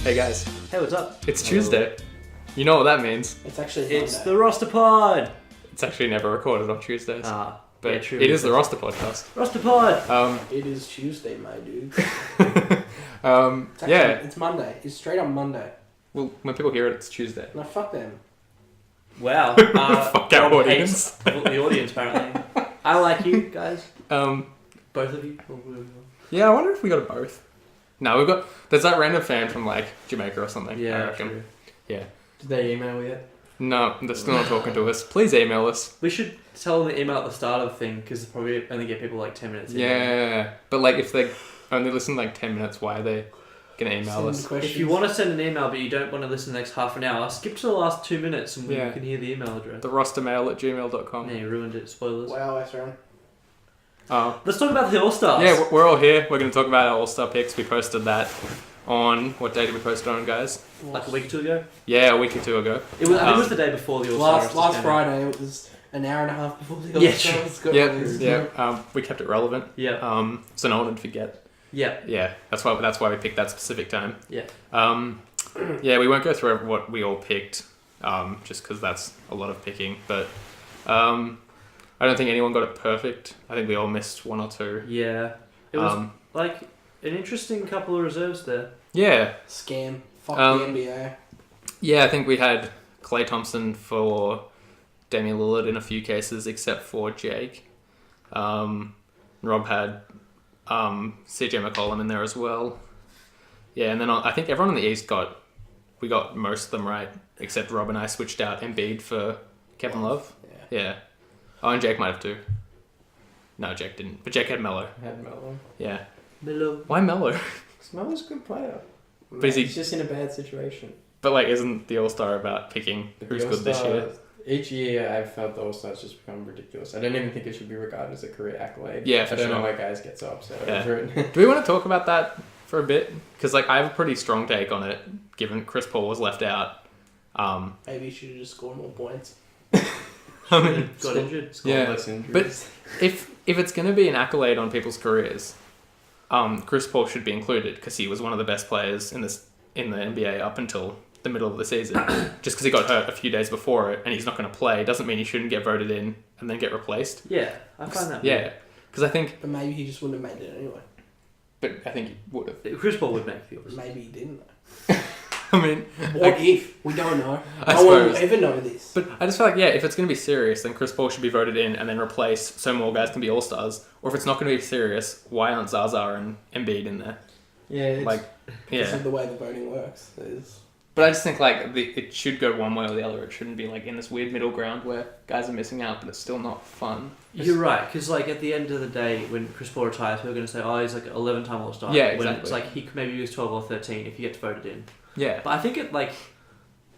Hey guys, Hey, what's up? it's Tuesday. You know what that means. It's actually It's Monday. the roster pod. It's actually never recorded on Tuesdays. Ah, but yeah, true. it is the roster podcast. Roster pod. It is Tuesday, my dude. It's actually, Yeah. It's Monday. It's straight up Monday. Well, when people hear it, it's Tuesday. No, fuck them. Wow. Fuck our Rob audience. hates the audience, apparently. I like you guys. Both of you. Yeah, I wonder if we got a both. No, there's that random fan from like Jamaica or something. Yeah, I reckon. true. Yeah. Did they email yet? No, they're still not talking to us. Please email us. We should tell them the email at the start of the thing because probably only get people like 10 minutes. in. Yeah, but like if they only listen like 10 minutes, why are they gonna email Send us? questions. If you want to send an email but you don't want to listen the next half an hour, skip to the last 2 minutes and Yeah. you can hear the email address. The rostermail@gmail.com. Yeah, you ruined it. Spoilers. Wow, S Ren. Let's talk about the All-Stars. Yeah, we're all here. We're going to talk about our All-Star picks. We posted that on... What day did we post it on, guys? Like a week or two ago? Yeah, a week or two ago. I think it was the day before the All-Stars. Last Friday, it was an hour and a half before the Yeah, All-Stars got Yeah, released. yeah. We kept it relevant. Yeah. So no one would forget. Yeah. Yeah, that's why we picked that specific time. Yeah. Yeah, we won't go through what we all picked, just because that's a lot of picking. But I don't think anyone got it perfect. I think we all missed one or two. Yeah. It was like an interesting couple of reserves there. Yeah. Scam. Fuck the NBA. Yeah, I think we had Klay Thompson for Damian Lillard in a few cases, except for Jake. Rob had CJ McCollum in there as well. Yeah, and then I think everyone in the East we got most of them right, except Rob and I switched out Embiid for Kevin Love. Yeah. Oh, and Jake might have too. No, Jake didn't. But Jake had Melo. I had Melo. Yeah. Melo. Why Melo? Because Melo's a good player. But is he? He's just in a bad situation. But like, isn't the All-Star about picking who's good this year? Each year, I've felt the All-Stars just become ridiculous. I don't even think it should be regarded as a career accolade. Yeah, for I don't sure. know why guys get so upset Yeah. over it. Do we want to talk about that for a bit? Because like, I have a pretty strong take on it, given Chris Paul was left out. Maybe you should have just scored more points. I mean, Got injured. Yeah, Less injuries. but if it's going to be an accolade on people's careers, Chris Paul should be included because he was one of the best players in the NBA up until the middle of the season. Just because he got hurt a few days before it and he's not going to play doesn't mean he shouldn't get voted in and then get replaced. Yeah, I find that. Yeah, because I think, But maybe he just wouldn't have made it anyway. but I think he would have. weird. Chris Paul would make the All-Stars. Maybe he didn't. I mean, What if? We don't know. I No one will suppose. ever know this. But I just feel like, yeah, if it's going to be serious, then Chris Paul should be voted in and then replaced so more guys can be All-Stars. Or if it's not going to be serious, why aren't Zaza and Embiid in there? Yeah, it's, Like, This yeah. is the way the voting works. Is But I just think, like, it should go one way or the other. It shouldn't be, like, in this weird middle ground where guys are missing out, but it's still not fun. You're right, because like at the end of the day, when Chris Paul retires, we're going to say, oh, he's like an 11-time All-Star. Yeah, When exactly. it's like maybe he was 12 or 13 if you get voted in. Yeah. But I think it like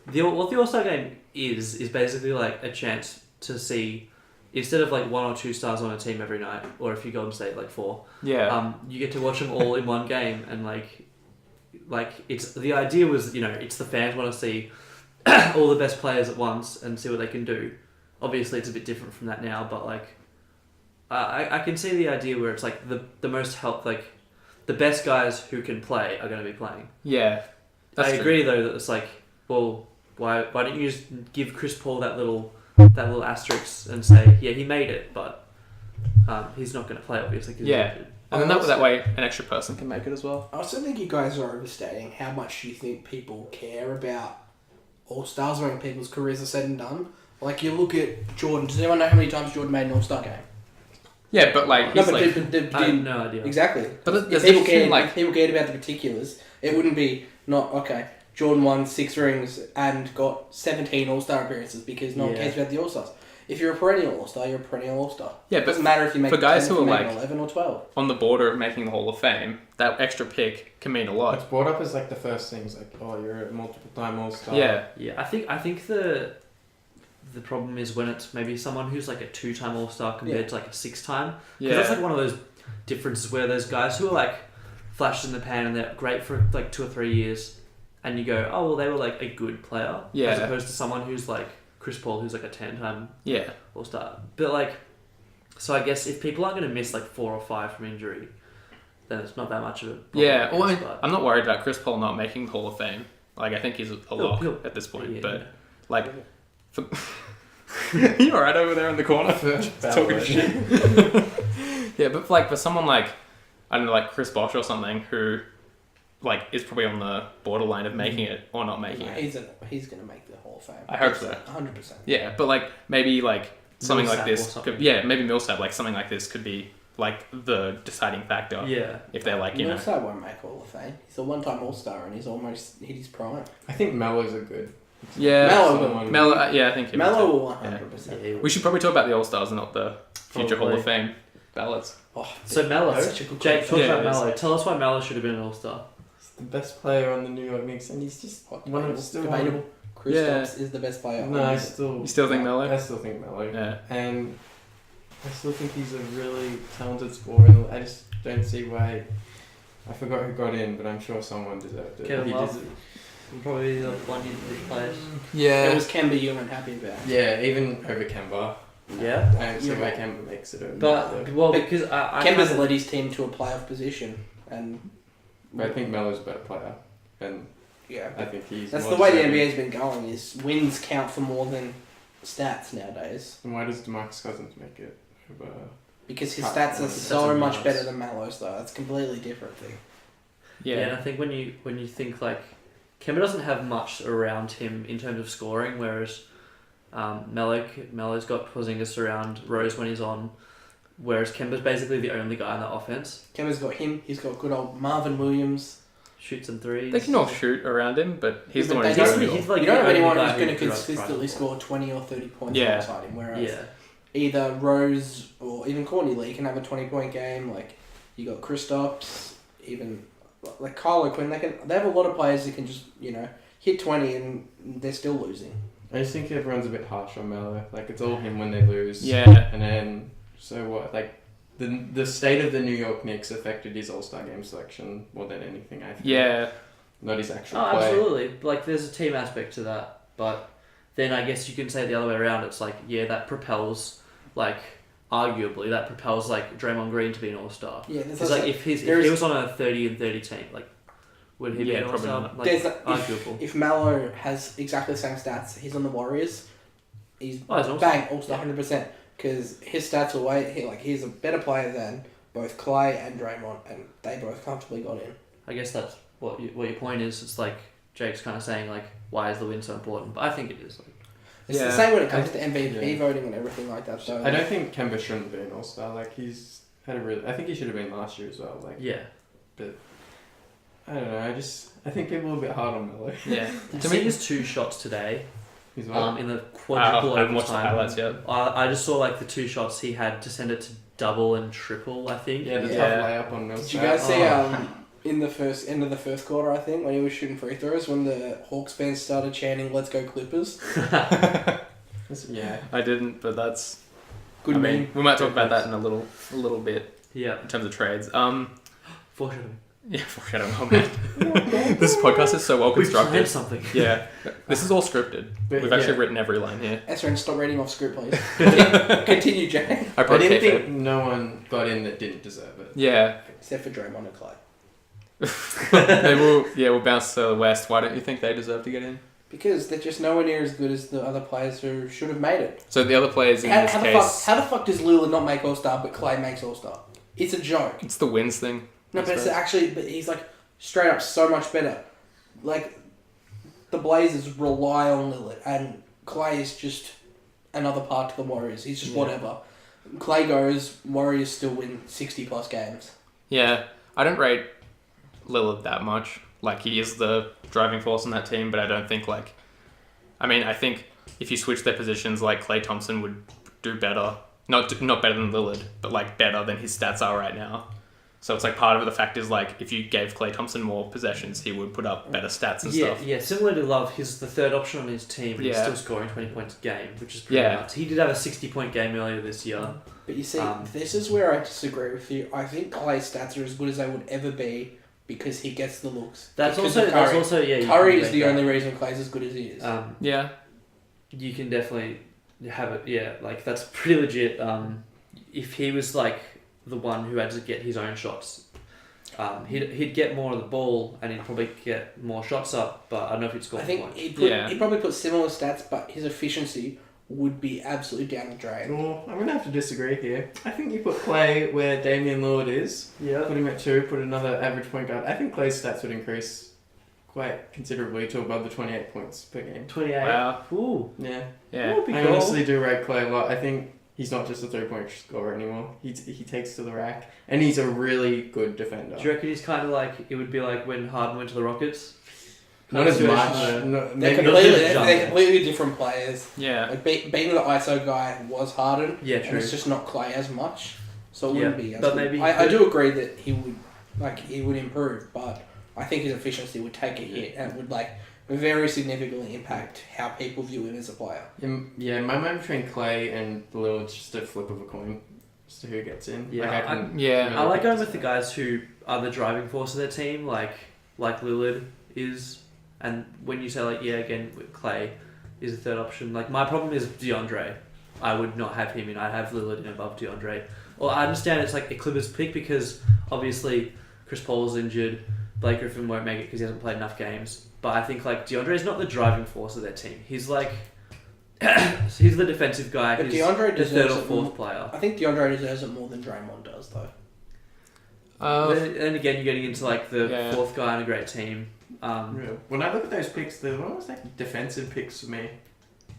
what the All-Star game is basically like a chance to see, instead of like 1 or 2 stars on a team every night, or if you go and say like 4, Yeah. you get to watch them all in one game, and like it's the idea was, it's the fans want to see all the best players at once and see what they can do. Obviously, it's a bit different from that now, but like I can see the idea where it's like the most the best guys who can play are going to be playing. Yeah. That's I true. agree though that it's like, well, why don't you just give Chris Paul that little asterisk and say, yeah, he made it, but he's not going to play obviously. 'Cause he's Yeah. injured. And then that way, an extra person can make it as well. I also think you guys are overstating how much you think people care about All-Stars when people's careers are said and done. Like, you look at Jordan. Does anyone know how many times Jordan made an All-Star game? Yeah, but like, No, he's but like... I have no idea. Exactly. But there's If people a cared, like... if people cared about the particulars, it wouldn't be not okay. Jordan won 6 rings and got 17 All-Star appearances because no one Yeah. cares about the All-Stars. If you're a perennial All-Star, you're a perennial All-Star. Yeah, It but doesn't matter if you make for guys 10, who if you are, make like- 11 or 12. on the border of making the Hall of Fame, that extra pick can mean a lot. What's brought up is like the first things, like, oh, you're a multiple-time All-Star. Yeah. Yeah, I think the problem is when it's maybe someone who's like a 2-time All-Star compared to like a 6-time. Yeah. That's like one of those differences where those guys who are like flashes in the pan and they're great for like 2 or 3 years, and you go, oh well, they were like a good player, Yeah. as opposed to someone who's like Chris Paul, who's like a 10-time Yeah. All-Star. But like, so I guess if people aren't going to miss like 4 or 5 from injury, then it's not that much of a problem. Yeah, well, but I'm not worried about Chris Paul not making Hall of Fame. Like, I think he's a lock at this point. Yeah. But, like, you alright over there in the corner? Talking shit. Yeah, but, like, for someone like, I don't know, like Chris Bosh or something, who, like, is probably on the borderline of making it or not making it. He's going to make the Hall of Fame. I hope so. 100%. Yeah, but, like, maybe, like, something Millsap like or this. something. Maybe Millsap, like, something like this could be, like, the deciding factor. yeah. If they're, like, you know. Millsap won't make Hall of Fame. He's a one-time All-Star and he's almost hit his prime. I think Melo's a good. Yeah, Melo yeah, I think he Melo would will too. 100%. Yeah. We should probably talk about the All Stars and not the future Hall Probably. of Fame ballots. Oh, So Melo, that's such a good Jake, talk question. Yeah, about it is. Melo. Tell us why Melo should have been an All-Star. He's the best player on the New York Knicks, and he's just one of still Debatable. Kristaps is the best player. No, I on still. You still think Melo? I still think Melo. Yeah. And I still think he's a really talented scorer. And I just don't see why. I forgot who got in, but I'm sure someone deserved it. Kevin He Love. deserved- Probably the one you players. It was Kemba you weren't happy about. Yeah, even over Kemba. Yeah. I don't see You're why right. Kemba makes it over. But well, But because I Kemba's kinda- led his team to a playoff position, and But I think Melo's a better player, and yeah, I think he's. that's more the way the deserving. NBA's been going. Is wins count for more than stats nowadays And why does DeMarcus Cousins make it over? because his Cut. stats are That's so a much nuance. better than Melo's though. That's a completely different thing. Yeah, and I think when you think like Kemba doesn't have much around him in terms of scoring, whereas Melo's got Porzingis around Rose when he's on, whereas Kemba's basically the only guy in the offense. Kemba's got him. He's got good old Marvin Williams. Shoots and threes. They can all shoot around him, but he's Yeah, the but one they who's don't- doing it all. he's like you don't the have only anyone guy who's who going to can drive consistently the score 20 or 30 points Yeah. alongside him. Whereas Yeah. either Rose or even Courtney Lee can have a 20-point game. Like you got Kristaps, even like Kyle O'Quinn. They have a lot of players that can just hit 20 and they're still losing. I just think everyone's a bit harsh on Melo. Like it's all him when they lose. Yeah. And then so what? Like the state of the New York Knicks affected his All-Star game selection more than anything. I think. Yeah. Not his actual Oh, play. absolutely. Like, there's a team aspect to that, but then I guess you can say the other way around. It's like, yeah, that propels, like, arguably, that propels like Draymond Green to be an All-Star. Yeah, Because like, if he was on a 30-30 team, like, would he be Yeah, an probably All-Star? not. Like, There's arguable. if Melo has exactly the same stats, he's on the Warriors. He's Oh, he's an bang All-Star Yeah. 100% because his stats are he's a better player than both Clay and Draymond, and they both comfortably got in. I guess that's what your point is. It's like Jake's kind of saying like, why is the win so important? But I think it is. Like, It's Yeah. the same when it comes to MVP yeah. voting and everything like that. So I don't think Kemba shouldn't be an All-Star. Like he's had a really. I think he should have been last year as well. Like yeah. I don't know. I think people are a bit hard on Melo. Yeah. Did To you see me, his 2 shots today? He's well. In the quadruple I haven't watched the overtime. highlights yet. I just saw like the 2 shots he had to send it to double and triple. I think. Yeah, the Yeah. tough layup on Millsap. did you guys see Oh. in the end of the first quarter, I think, when he was shooting free throws, when the Hawks fans started chanting "Let's go Clippers"? Yeah. I didn't, but that's. Good I meme. mean, we might talk about that in a little bit Yeah. in terms of trades. Foreshadowing. Yeah, foreshadowing. Oh man, this podcast is so well We've planned constructed. something. Yeah, this is all scripted. But We've yeah. actually written every line here. S Ren, stop reading off script, please. Continue, Jay. I I broke didn't kayfabe. think no one got in that didn't deserve it. Yeah, Except for Draymond and Clay. we'll bounce to the West. Why don't you think they deserve to get in? Because they're just nowhere near as good as the other players who should have made it. So the other players in this How case, the fuck does Lillard not make All-Star but Clay makes All-Star? It's a joke. it's the wins thing. No, I but it's suppose. actually, but he's like straight up so much better. Like the Blazers rely on Lillard, and Clay is just another part to the Warriors. He's just Yeah. whatever. Clay goes, Warriors still win 60+ games. Yeah, I don't rate Lillard that much. Like, he is the driving force on that team, but I don't think, like... I mean, I think if you switch their positions, like, Klay Thompson would do better. Not better than Lillard, but, like, better than his stats are right now. So it's, like, part of the fact is, like, if you gave Klay Thompson more possessions, he would put up better stats and stuff. Yeah. Similar to Love, he's the third option on his team, but he's Yeah. still scoring 20 points a game, which is pretty Yeah. nuts. He did have a 60-point game earlier this year. But you see, Um, this is where I disagree with you. I think Clay's stats are as good as they would ever be because he gets the looks. That's Because also of Curry. yeah. you Curry can is make the that. only reason Clay's as good as he is. Yeah. You can definitely have it. Yeah, like that's pretty legit. If he was like the one who had to get his own shots, He'd get more of the ball and he'd probably get more shots up, but I don't know if he'd score I think points. he'd probably put similar stats, but his efficiency would be absolutely down the drain. Well, I'm going to have to disagree here. I think you put Clay where Damian Lillard is. Yeah. Put him at 2, put another average point guard. I think Clay's stats would increase quite considerably to above the 28 points per game. 28. Wow. Ooh. Yeah. Yeah. That would be I cool. honestly do rate Clay a lot. I think he's not just a 3-point scorer anymore. He takes to the rack, and he's a really good defender. Do you reckon he's kind of like, it would be like when Harden went to the Rockets? Not as Kind of much. situation No, They're maybe completely, completely different players. Yeah. Like being the ISO guy was Harden, Yeah, and true. it's just not Clay as much, so it Yeah, wouldn't be. As but good. maybe he I could- do agree that he would improve, but I think his efficiency would take a hit and would very significantly impact how people view him as a player. Yeah, my mind between Clay and Lillard's just a flip of a coin as to who gets in. Yeah, Like, I can yeah. really I like pick going this with the guy. guys who are the driving force of their team, like Lillard is, and when you say again, with Clay is the third option. Like my problem is DeAndre. I would not have him in. I'd have Lillard in above DeAndre. Well, I understand it's like a Clippers pick because obviously Chris Paul's injured, Blake Griffin won't make it because he hasn't played enough games. But I think DeAndre is not the driving force of their team. He's he's the defensive guy. But He's DeAndre the third deserves or it fourth more. player. I think DeAndre deserves it more than Draymond does, though. Then again, you're getting into the Yeah. fourth guy on a great team. Real. When I look at those picks, they're almost like defensive picks for me.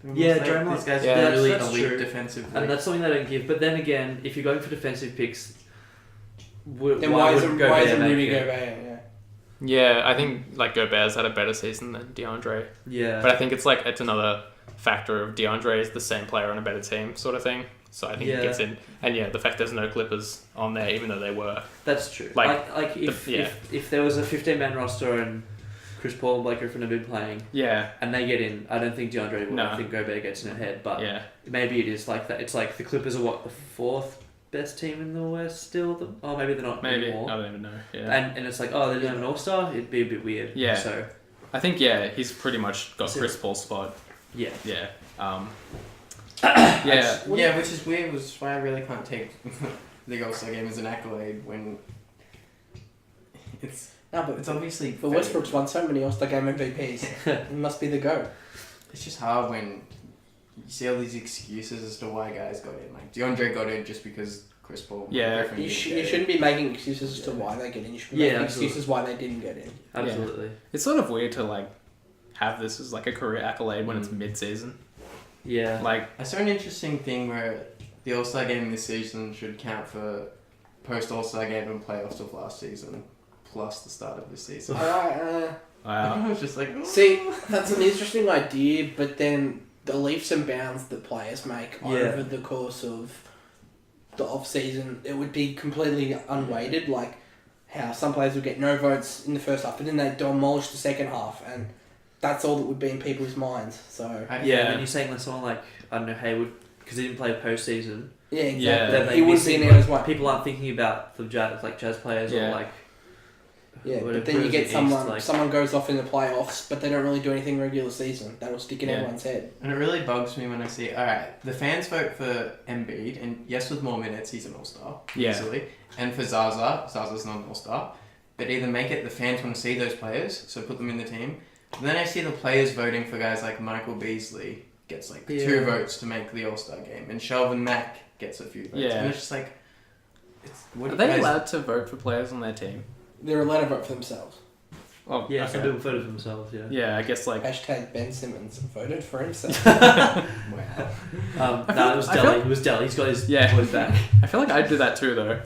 They're Yeah, almost Draymond- These guys Yeah, are really that's elite true. defensively. And that's something they don't give. But then again, if you're going for defensive picks, Then why isn't Gobert make Rudy it? Gobert? Yeah. Yeah, I think Gobert's had a better season than DeAndre. Yeah. But I think it's another factor of DeAndre is the same player on a better team sort of thing. So I think Yeah. it gets in. And yeah, the fact there's no Clippers on there, even though they were. That's true. Like, If there was a 15-man roster and Chris Paul and Blake Griffin have been playing Yeah, and they get in, I don't think DeAndre will. No. I think Gobert gets in ahead. But yeah. maybe it is like that. It's like the Clippers are the fourth best team in the West still. Oh, maybe they're not Maybe. anymore. I don't even know. Yeah. And it's like, oh, they don't have an All-Star? It'd be a bit weird. Yeah. So, I think, he's pretty much got So- Chris Paul's spot. yeah. Yeah. Yeah. Yeah, which is weird, which is why I really can't take the All-Star game as an accolade when it's No, but obviously but Westbrook's won so many All-Star Game MVPs. He must be the GOAT. It's just hard when you see all these excuses as to why guys got in. Like DeAndre got in just because Chris Paul. Yeah. Griffin You didn't get you in. shouldn't be making excuses as to why they get in. You should be Yeah, making absolutely. excuses why they didn't get in. Absolutely. It's sort of weird to have this as a career accolade when it's mid-season. Yeah. I saw an interesting thing where the All-Star game this season should count for post-All-Star game and playoffs of last season plus the start of this season. Alright, Wow. I was just like, see, that's an interesting idea, but then the leaps and bounds that players make Yeah. over the course of the off-season, it would be completely unweighted, like how some players would get no votes in the first half, but then they demolish the second half, and that's all that would be in people's minds. So Yeah, when you're saying someone like, I don't know, Hayward, because he didn't play postseason, yeah, exactly. Yeah. then He wouldn't be in there as well. people aren't thinking about the jazz players Yeah. or Yeah, whatever but then you it get is, someone someone goes off in the playoffs, but they don't really do anything regular season. That'll stick in Yeah. everyone's head. And it really bugs me when I see, alright, the fans vote for Embiid, and yes, with more minutes, he's an all-star, Yeah. easily. And for Zaza's not an all-star. But either make it the fans want to see those players, so put them in the team. But then I see the players voting for guys like Michael Beasley gets 2 votes to make the all-star game, and Shelvin Mack gets a few votes. Yeah. And it's just what Are do they you guys... allowed to vote for players on their team? They're allowed to vote for themselves. Oh, yeah, okay. some people voted for themselves. Yeah. Yeah, I guess Hashtag Ben Simmons voted for himself. Wow. No, it was I Delhi. feel- It was Delhi. He's got his Yeah. voice back. I feel like I'd do that too though.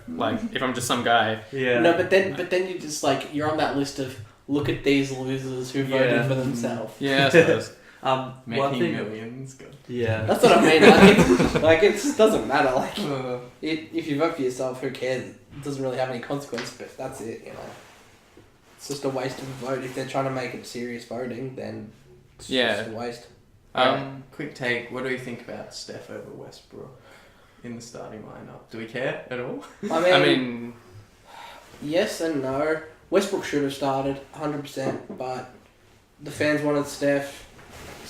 If I'm just some guy. Yeah. No, but then you just you're on that list of look at these losers who voted Yeah. for themselves. Yeah, I suppose. One Making thing. millions. God. Yeah. That's what I mean. It doesn't matter. If you vote for yourself, who cares? It doesn't really have any consequence. But that's it. It's just a waste of a vote. If they're trying to make it serious voting, then it's just a waste. Quick take, what do you think about Steph over Westbrook in the starting lineup? Do we care at all? I mean, yes and no. Westbrook should have started 100%, but the fans wanted Steph,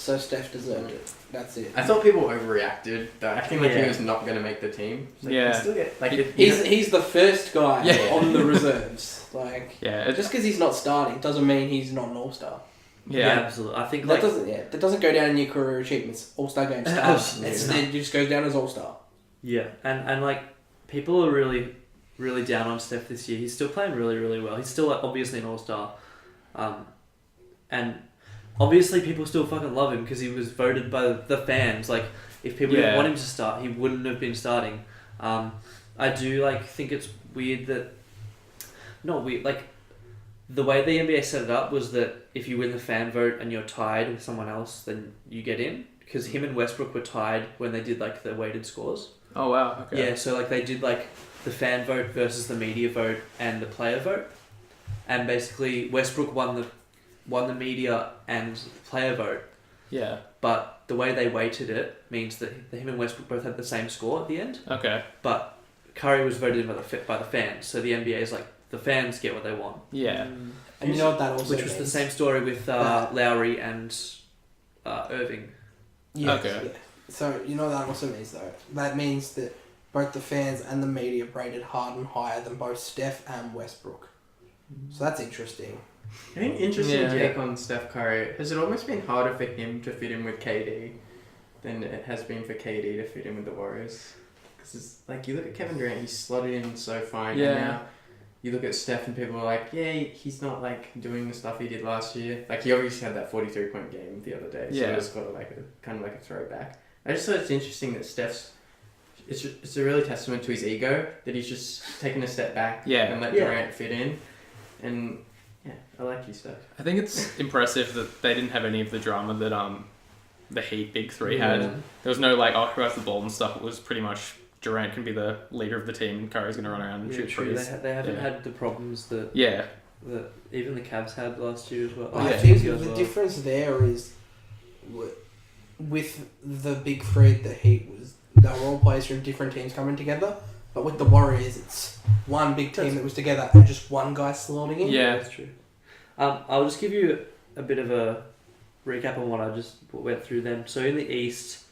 So Steph deserved it. That's it. I thought people overreacted. Though, acting like he Yeah. was not going to make the team. It's like, Yeah. he still get, like, He's the first guy Yeah. on the reserves. Like, Yeah, just because he's not starting doesn't mean he's not an all-star. Yeah, yeah, absolutely. I think That like doesn't go down in your career achievements. All-star game starts. Absolutely. It just goes down as all-star. yeah, and like people are really really down on Steph this year. He's still playing really really well. He's still like, obviously an all-star, and obviously people still fucking love him because he was voted by the fans. Like if people didn't Yeah. want him to start, he wouldn't have been starting. I do like think it's weird that not weird like the way the NBA set it up was that if you win the fan vote and you're tied with someone else, then you get in. Because him and Westbrook were tied when they did like the weighted scores. Oh wow. Okay. Yeah, so like they did like the fan vote versus the media vote and the player vote, and basically Westbrook won the media and player vote. Yeah. But the way they weighted it means that him and Westbrook both had the same score at the end. Okay. But Curry was voted in by the fans, so the NBA is like the fans get what they want. Yeah. And you know what that also Which was means? the same story with Lowry and Irving. Yeah, Okay. yeah. So, you know what that also means, though? That means that both the fans and the media rated Harden higher than both Steph and Westbrook. So that's interesting. I think interesting Yeah. take on Steph Curry. Has it almost been harder for him to fit in with KD than it has been for KD to fit in with the Warriors? Because it's like you look at Kevin Durant, he's slotted in so fine. Yeah. And now you look at Steph and people are like, yeah, he's not like doing the stuff he did last year. Like he obviously had that 43-point game the other day, so Yeah. it's got like a kind of like a throwback. I just thought it's interesting that Steph's. It's a really testament to his ego that he's just taken a step back Yeah. and let Yeah. Durant fit in, and yeah, I like you, Steph. I think it's impressive that they didn't have any of the drama that the Heat big three had. Yeah. There was no like, oh, who has the ball and stuff. It was pretty much Durant can be the leader of the team and Curry's going to run around and Yeah, shoot true. threes. They haven't Yeah. had the problems that Yeah. even the Cavs had last year as well. I Yeah. think as the well. difference there is with the big three, the Heat was they were all players from different teams coming together. But with the Warriors, it's one big team that was together and just one guy slotting in. Yeah. That's true. I'll just give you a bit of a recap on what I just went through then. So in the East,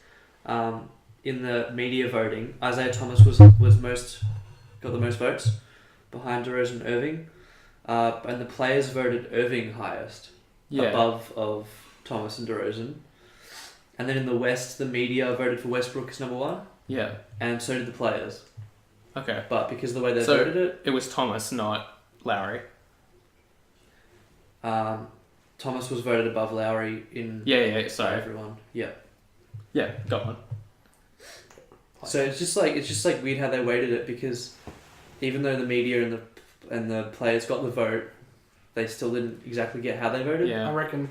in the media voting, Isaiah Thomas was got the most votes behind DeRozan and Irving, and the players voted Irving highest, Yeah. above of Thomas and DeRozan. And then in the West, the media voted for Westbrook as number one, Yeah. and so did the players. Okay. But because of the way they So- voted it, It was Thomas, not Lowry. Thomas was voted above Lowry in Yeah. by Sorry. everyone. Yeah. Yeah. Got one. So it's just like weird how they weighted it, because even though the media and the players got the vote, they still didn't exactly get how they voted. Yeah. I reckon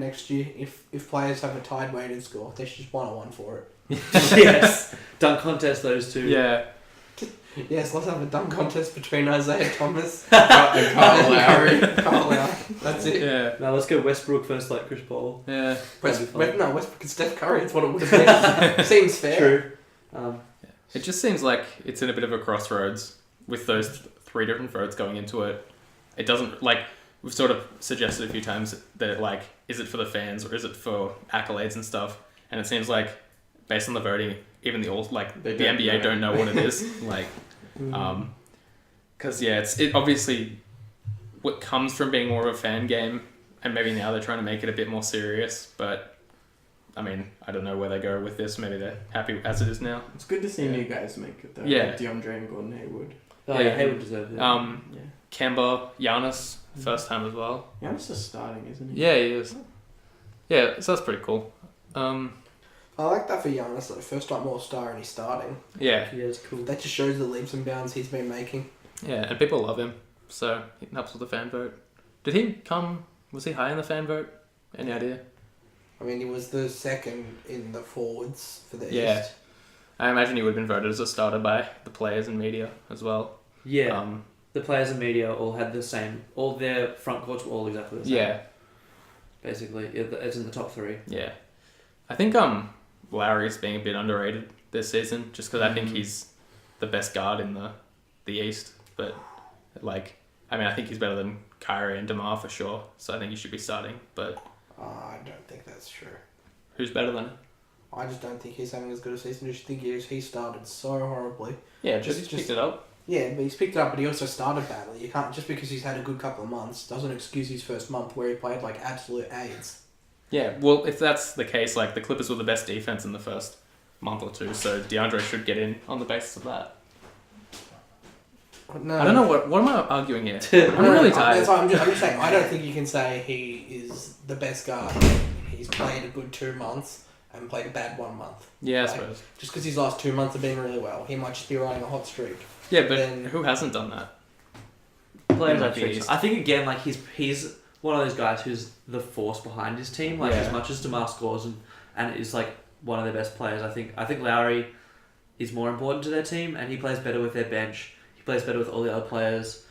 next year, if players have a tied weighted score, they should just 1-on-1 for it. Yes. Dunk contest those two. Yeah. Yes, let's have a dunk contest between Isaiah Thomas And Kyle Lowry. Kyle Lowry. That's it. Yeah. Now let's go Westbrook first, like Chris Paul. Yeah. Westbrook and Steph Curry. It's what it would have been. Seems fair. True. It just seems like it's in a bit of a crossroads with those three different votes going into it. It doesn't, like, we've sort of suggested a few times that, like, is it for the fans or is it for accolades and stuff? And it seems like, based on the voting, even the They the don't NBA know. don't know what it is. Like, because yeah, it obviously what comes from being more of a fan game, and maybe now they're trying to make it a bit more serious. But I mean, I don't know where they go with this. Maybe they're happy as it is now. It's good to see Yeah. new guys make it though. Yeah. Like DeAndre and Gordon Hayward. Oh Yeah. yeah, Hayward deserved it. Yeah. Kemba, Giannis, first time as well. Giannis is starting, isn't he? Yeah, he is. Yeah, so that's pretty cool. I like that for Giannis though. First time All-Star and he's starting. Yeah, Yeah, it's cool. That just shows the leaps and bounds he's been making. yeah, and people love him, so it helps with the fan vote. Did he come? Was he high in the fan vote? Any idea? I mean, he was the second in the forwards for the Yeah. East. I imagine he would have been voted as a starter by the players and media as well. Yeah. The players and media all had the same. All their front courts were all exactly the same. Yeah, Basically, it's in the top three. yeah. I think Lowry's being a bit underrated this season, just because I think he's the best guard in the East. But like, I mean, I think he's better than Kyrie and DeMar for sure. So I think he should be starting. But I don't think that's true. Who's better than him? I just don't think he's having as good a season as you think he is. He started so horribly. Yeah, Just- just picked it up. Yeah, but he's picked it up, but he also started badly. You can't, just because he's had a good couple of months doesn't excuse his first month where he played like absolute AIDS. Yeah, well, if that's the case, like the Clippers were the best defense in the first month or two, so DeAndre should get in on the basis of that. No, I don't know what am I arguing here. I'm No, really that's tired. why I'm just saying, I don't think you can say he is the best guard. He's played a good 2 months and played a bad 1 month. Yeah, I Like, suppose. Just because his last 2 months have been really well, he might just be riding a hot streak. Yeah, but then- who hasn't done that? Players In I the think. East. I think again, like he's one of those guys who's the force behind his team. Like Yeah. as much as DeMar scores and is like one of their best players. I think Lowry is more important to their team, and he plays better with their bench. He plays better with all the other players.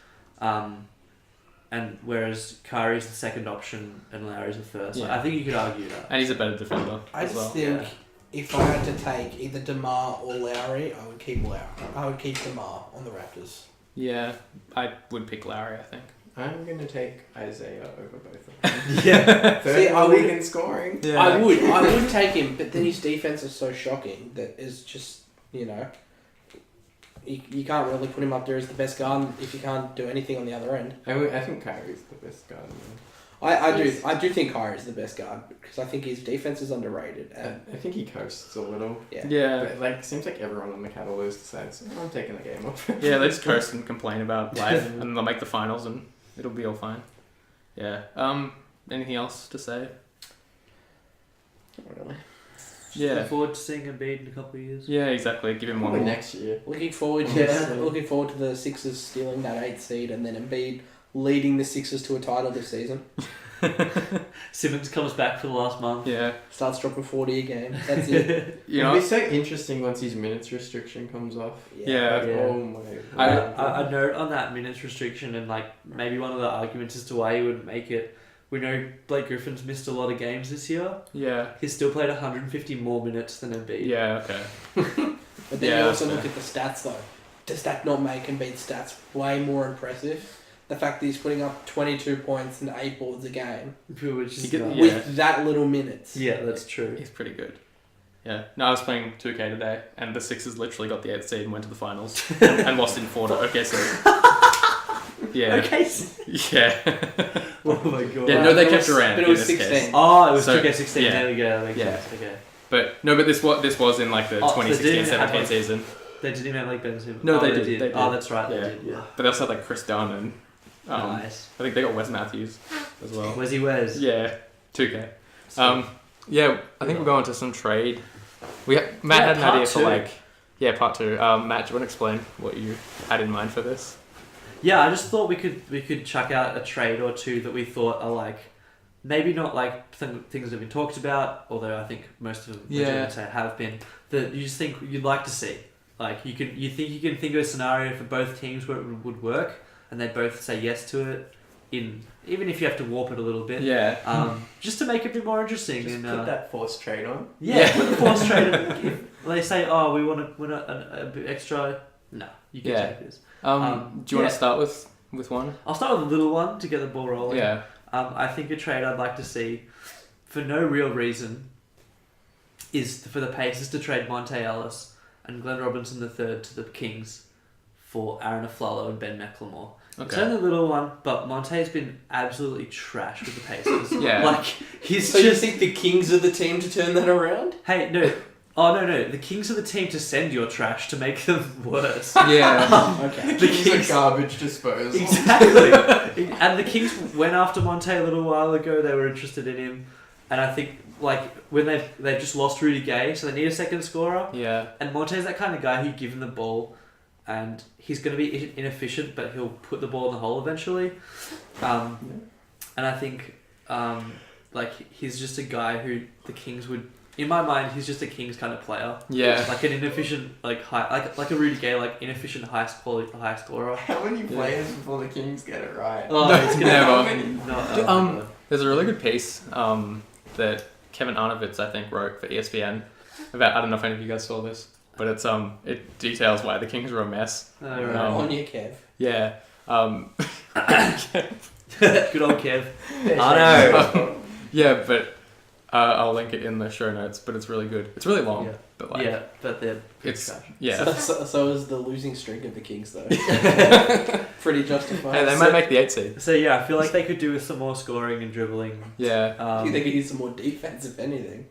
And whereas Kyrie's the second option and Lowry's the first. Like, Yeah. I think you could argue that. And he's a better defender I as just well. think yeah. if I had to take either DeMar or Lowry, I would keep Lowry. I would keep DeMar on the Raptors. Yeah, I would pick Lowry, I think. I'm gonna take Isaiah over both of them. Yeah. Third See, in I the league would- in scoring. I would take him, but then his defense is so shocking that is just, you know, you can't really put him up there as the best guard if you can't do anything on the other end. I think Kyrie's the best guard. I do think Kyrie's the best guard because I think his defense is underrated. And I think he coasts a little. yeah. Yeah. But like, seems like everyone on the Cavaliers decides, "Oh, I'm taking the game off." Yeah, they just coast and complain about life, and then they'll make the finals, and it'll be all fine. Yeah. Anything else to say? Not really. Yeah. Look forward to seeing Embiid in a couple of years. Yeah, exactly. Give him one Probably more. next year. Looking forward to the Sixers stealing that 8th seed and then Embiid leading the Sixers to a title this season. Simmons comes back for the last month. Yeah. Starts dropping 40 a game. That's it. You It'll know. be so interesting once his minutes restriction comes off. Yeah. Like, Yeah. oh my. A note on that minutes restriction and like maybe one of the arguments as to why he wouldn't make it. We know Blake Griffin's missed a lot of games this year. Yeah. He's still played 150 more minutes than Embiid. Yeah. Okay. But then Yeah, you also that's look at the stats though. Does that not make Embiid's stats way more impressive? The fact that he's putting up 22 points and 8 boards a game Which is He get- nuts. yeah. with that little minutes. Yeah, that's true. He's pretty good. Yeah. No, I was playing 2K today, and the Sixers literally got the 8th seed and went to the finals, and lost in 4 to OKC. Yeah. Okay. Yeah. Oh my god. Yeah. No, they It kept was- Durant. but it in was this 16. case. Oh, it was So, 2K16. yeah. There we go. That makes Yeah. sense. Okay. But this was in like the Oh, so they didn't have, 2016-17 like- season. They didn't have like Ben Simmons. No, oh, they did. They did. Oh, that's right. Yeah. They did. Yeah. But they also had like Chris Dunn and Nice. I think they got Wes Matthews as well. Where's he? Where's? Yeah, 2K. Yeah, I think we're going to some trade. Matt had an part idea for two. part 2. Matt, do you want to explain what you had in mind for this? Yeah, I just thought we could chuck out a trade or two that we thought are like maybe not like things that have been talked about, although I think most of them have been, that you just think you'd like to see. Like you think you can think of a scenario for both teams where it would work, and they both say yes to it. Even if you have to warp it a little bit, just to make it a bit more interesting. Just and, put that forced trade on. put the force trade. If they say, "Oh, we want a bit extra," no, you can take this. Do you want to start with one? I'll start with a little one to get the ball rolling. Yeah. I think a trade I'd like to see, for no real reason, is for the Pacers to trade Monte Ellis and Glenn Robinson III to the Kings for Aaron Aflalo and Ben McLemore. It's Okay. only a little one, but Monte's been absolutely trash with the Pacers. Yeah. Like, he's So you just... think the Kings are the team to turn that around? Hey, no. Oh, no. The Kings are the team to send your trash to make them worse. Yeah. Okay. The Kings Kings... are garbage disposal. Exactly. And the Kings went after Monte a little while ago. They were interested in him. And I think, like, when they've just lost Rudy Gay, so they need a second scorer. Yeah. And Monte's that kind of guy who give him the ball, and he's going to be inefficient, but he'll put the ball in the hole eventually. And I think, he's just a guy who the Kings would... In my mind, he's just a Kings kind of player. Yeah. Like an inefficient, like a Rudy Gay, like inefficient high scorer. How many players before the Kings get it right? Oh, No, it's gonna never. No, There's a really good piece that Kevin Arnovitz, I think, wrote for ESPN about, I don't know if any of you guys saw this, but it's it details why the Kings were a mess. Oh, right. On your Kev. Yeah. Good old Kev. I know. Yeah, but I'll link it in the show notes, but it's really good. It's really long, Yeah. but like but they're it's trash. yeah. So is the losing streak of the Kings though. Pretty justified. Hey, they might make the 8 seed. So yeah, I feel like they could do with some more scoring and dribbling. Yeah. I think they could use some more defense, if anything.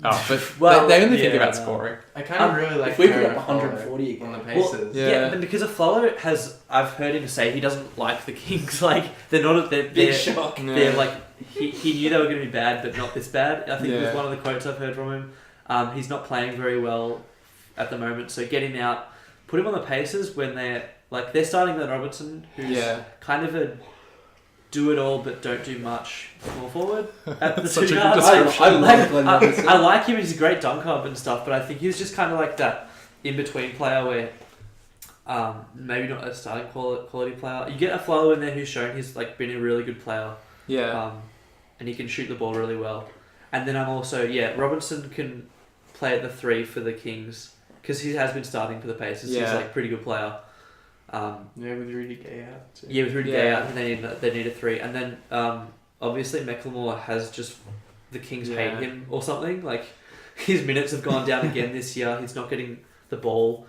Oh, but Well, they only think yeah, about no. scoring. I kind of really like if we put Aaron up Fowler 140 again. on the Well, Pacers. Yeah. but because Aflalo I've heard him say he doesn't like the Kings. Like they're not. They're Big shock. They're like he knew they were going to be bad, but not this bad. I think Yeah. was one of the quotes I've heard from him. He's not playing very well at the moment, so get him out, put him on the Pacers when they're starting Glenn Robertson, who's Yeah. kind of a do it all but don't do much small forward at the Such a 2 good yards. description. I love Glenn Robertson. I like him. He's a great dunk up and stuff, but I think he's just kind of like that in between player where. Maybe not a starting quality player. You get a Aflalo in there who's shown he's like been a really good player. Yeah. And he can shoot the ball really well. And then I'm also Robinson can play at the 3 for the Kings because he has been starting for the Pacers. Yeah. He's like a pretty good player. Yeah, with Rudy Gay out. Too. Yeah, with Rudy Yeah. Gay out, they need a 3. And then obviously McLemore has just the Kings Yeah. hate him or something. Like his minutes have gone down again this year. He's not getting the ball.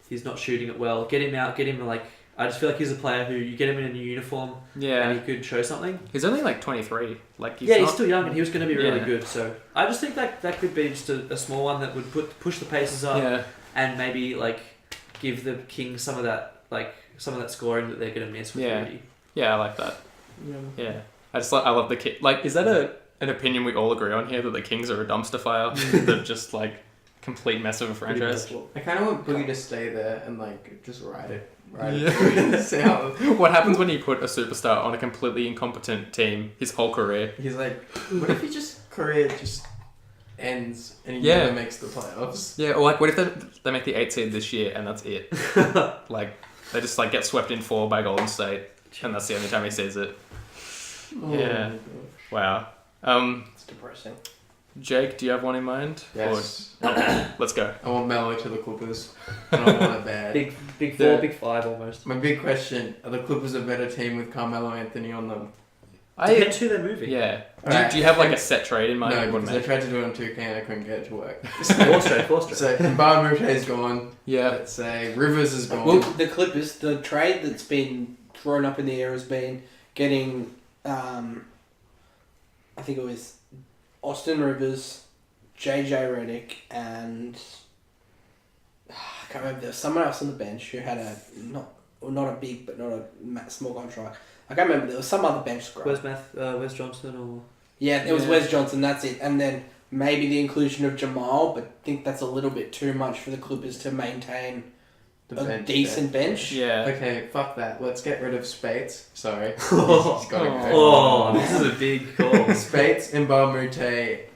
He's not shooting it well. Get him out. Get him like. I just feel like he's a player who you get him in a new uniform Yeah. and he could show something. He's only like 23. Like he's He's not, still young and he was going to be really Yeah. good. So I just think that could be just a small one that would push the Pacers up Yeah. and maybe like give the Kings some of that scoring that they're going to miss with Yeah. Rudy. Yeah, I like that. Yeah. Yeah. I love the kid. Like, is that an opinion we all agree on here that the Kings are a dumpster fire? They're just like complete mess of a franchise. I kind of want Boogie to stay there and like just ride it. Yeah. See how What happens when you put a superstar on a completely incompetent team his whole career? he's like. What if he just career just ends and he Yeah. never makes the playoffs? Yeah, or like what if they make the 8 seed this year and that's it? Like they just like get swept in 4 by Golden State and that's the only time he sees it. Yeah. Wow. It's depressing. Jake, do you have one in mind? Yes. Or, let's go. I want Melo to the Clippers. I don't want it bad. Big 4, Yeah. big 5 almost. My big question: are the Clippers a better team with Carmelo Anthony on them? Depends who they're moving. Yeah. Alright. Do you have like a set trade in mind? No, you would because I make? tried to do it on 2K and I couldn't get it to work. Four straight. So Mbar Mute's gone. Yeah. Let's say Rivers is gone. Well, the Clippers, the trade that's been thrown up in the air has been getting, I think it was Austin Rivers, JJ Redick, and I can't remember. There was someone else on the bench who had not a big but not a small contract. I can't remember. There was some other bench scrub. Where's Johnson or? Yeah, it was Yeah. Wes Johnson. That's it. And then maybe the inclusion of Jamal, but I think that's a little bit too much for the Clippers to maintain The a bench decent bench. Yeah. Okay, fuck that. Let's get rid of Spates. Sorry. He's Oh, gotta go. oh, this is a big call. Spates, Mbar Mute,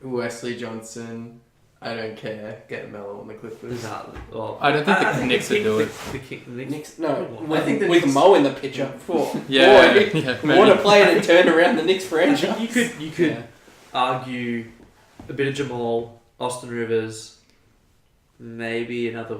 Wesley Johnson. I don't care. Get Melo on the Clippers. I don't think the Knicks would do it. The Knicks. Knicks, no, I with, think the with Knicks- Mo in the picture. Boy, Yeah. what Maybe. a player to turn around the Knicks I franchise. think you could Yeah. argue a bit of Jamal, Austin Rivers, maybe another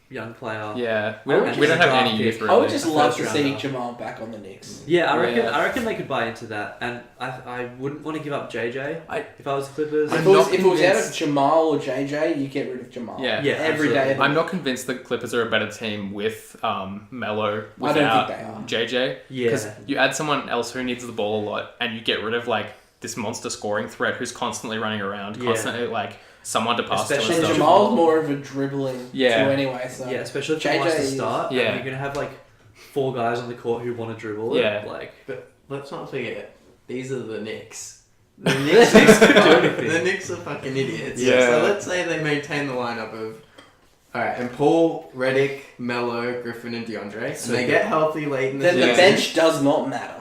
young player. Yeah. We I don't, would we don't just have any draft youth it. really. I would just love to First see rounder. Jamal back on the Knicks. Yeah, Yeah. I reckon they could buy into that, and I wouldn't want to give up JJ if I was the Clippers. I'm If it was, not if it was out of convinced. Jamal or JJ, you get rid of Jamal. Yeah. Yeah, every absolutely. day. I'm not convinced the Clippers are a better team with Melo I without don't think they are. JJ. Yeah. Because you add someone else who needs the ball a lot and you get rid of like this monster scoring threat who's constantly running around, Yeah. constantly like someone to pass to and Especially And stuff. Jamal's more of a dribbling Yeah. too anyway. So Yeah, especially if he JJ wants to is- start. Yeah. And you're gonna have like 4 guys on the court who want to dribble. Yeah. Like But let's not forget, these are the Knicks. The Knicks, the Knicks are fucking idiots. Yeah. So let's say they maintain the lineup of, alright, and Paul, Reddick, Melo, Griffin, and DeAndre. So And they get healthy late in the then the Yeah. bench does not matter.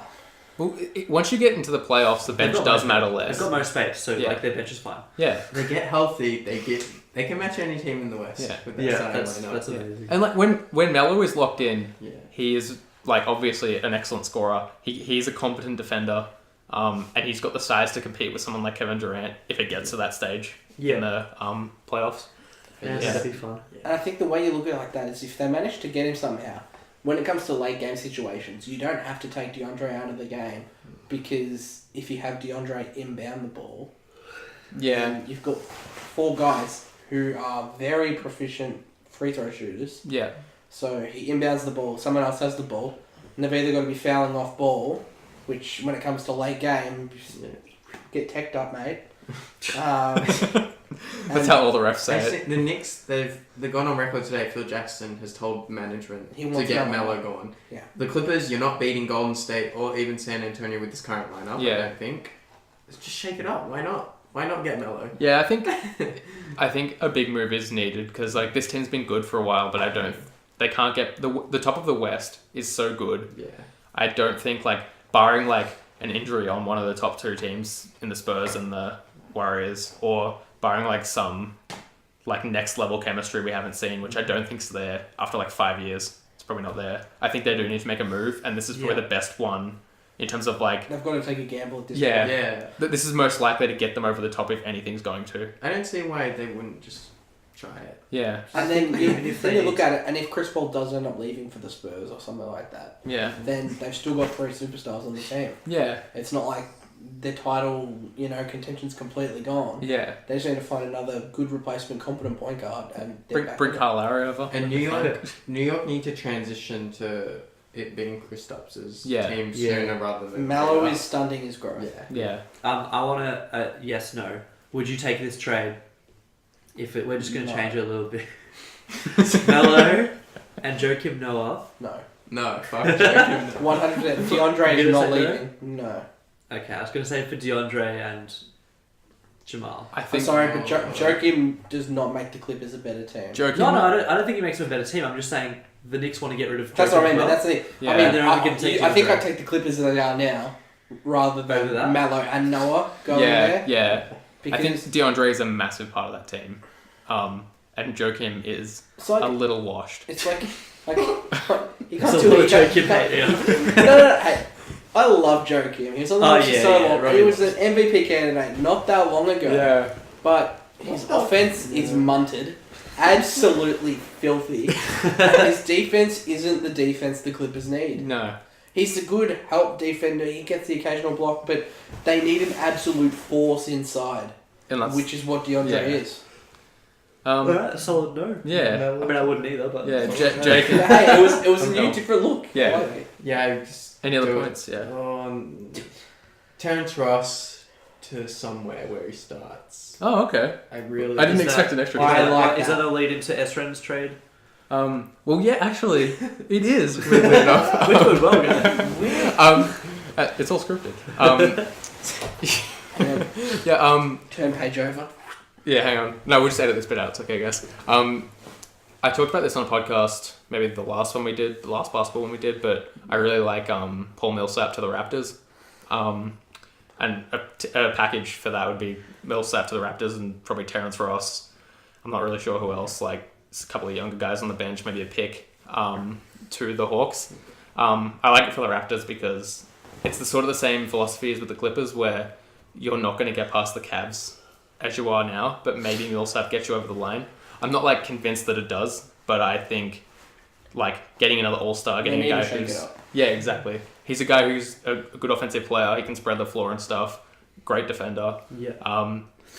Well, once you get into the playoffs, the bench They've got does most- matter they've less. got more space, so Yeah. like their bench is fine. Yeah. They get healthy, they can match any team in the West. Yeah. With that starting lineup. that's Yeah. amazing. And like when Melo is locked in, Yeah. he is like obviously an excellent scorer. He's a competent defender, and he's got the size to compete with someone like Kevin Durant if it gets to that stage in the playoffs. Yeah, Yeah. that'd be fun. And I think the way you look at it like that is if they manage to get him somehow, when it comes to late game situations, you don't have to take DeAndre out of the game. because if you have DeAndre inbound the ball, Yeah. you've got 4 guys who are very proficient free throw shooters. Yeah. So he inbounds the ball, someone else has the ball, and they've either got to be fouling off ball, which when it comes to late game, get teched up, mate. That's how all the refs say it. Basically, the Knicks, they've gone on record today. Phil Jackson has told management He to wants get Melo. Melo gone. Yeah. The Clippers, you're not beating Golden State or even San Antonio with this current lineup. Yeah. I don't think. Let's just shake it up. Why not? Why not get Melo? Yeah, I think a big move is needed because like this team's been good for a while, but they can't get the top of the West is so good. Yeah. I don't think like barring like an injury on one of the top 2 teams in the Spurs and the Warriors, or barring like some like next level chemistry we haven't seen, which I don't think's there after like 5 years. It's probably not there. I think they do need to make a move, and this is probably the best one in terms of like. They've got to take a gamble at this Yeah. point. Yeah. This is most likely to get them over the top if anything's going to. I don't see why they wouldn't just try it. Yeah. And then even if then they you look at it, and if Chris Paul does end up leaving for the Spurs or something like that, Yeah. then they've still got 3 superstars on the team. Yeah. It's not like their title, contention's completely gone. Yeah. They just need to find another good replacement, competent point guard, and they're Bring back bring in it. Kyle Lowry over. And New York need to transition to it being Kristaps' team sooner rather than Melo later. is stunting his growth. Yeah. Yeah. I want to yes, no. Would you take this trade? We're just going to No. change it a little bit. Melo and Joakim Noah. No. No, fuck Joakim. 100%. DeAndre You're is gonna not say leaving. No. Okay, I was going to say for DeAndre and Jamal. I I'm think sorry, but Joakim does not make the Clippers a better team. Joakim. No, I don't think he makes them a better team. I'm just saying the Knicks want to get rid of. That's Joakim what I mean, as but well. that's the thing. Yeah. I mean, They're only gonna take I think DeAndre. I'd take the Clippers as they are now, rather Over than that? Melo and Noah going Yeah. there. Yeah. Because I think DeAndre is a massive part of that team. And Joakim is it's like a little washed. it's like he It's can't a do little it. Joakim hate, yeah. No. Hey, I love Joakim. He was on the Oh, bench for yeah, so yeah, long. right. He was an MVP candidate not that long ago. But his offense is munted, absolutely filthy, and his defense isn't the defense the Clippers need. No. He's a good help defender. He gets the occasional block, but they need an absolute force inside, Unless, which is what DeAndre Yeah. is. Alright, a solid no. Yeah. I mean, I wouldn't either, but Yeah. But Jake. hey, it was a new Okay. different look. Yeah. I like it. Yeah, I just Any other do it. points? Yeah. Terrence Ross to somewhere where he starts. Oh, okay. I really. I didn't Is expect that- an extra. I guy. like Is that. that a lead into S Ren's trade? Well, yeah, actually, it is. Weirdly enough. We're doing well, guys. It's all scripted. Yeah. Yeah. Turn page over. Yeah, hang on. No, we'll just edit this bit out. It's okay, guys. I talked about this on a podcast, maybe the last basketball one we did, but I really like Paul Millsap to the Raptors. And a package for that would be Millsap to the Raptors and probably Terrence Ross. I'm not really sure who else, like a couple of younger guys on the bench, maybe a pick to the Hawks. I like it for the Raptors because it's the same philosophy as with the Clippers where you're not going to get past the Cavs as you are now, but maybe Millsap gets you over the line. I'm not like convinced that it does, but I think like getting another All-Star, getting They a need guy to shake who's it up. yeah, exactly. He's a guy who's a good offensive player. He can spread the floor and stuff. Great defender. Yeah.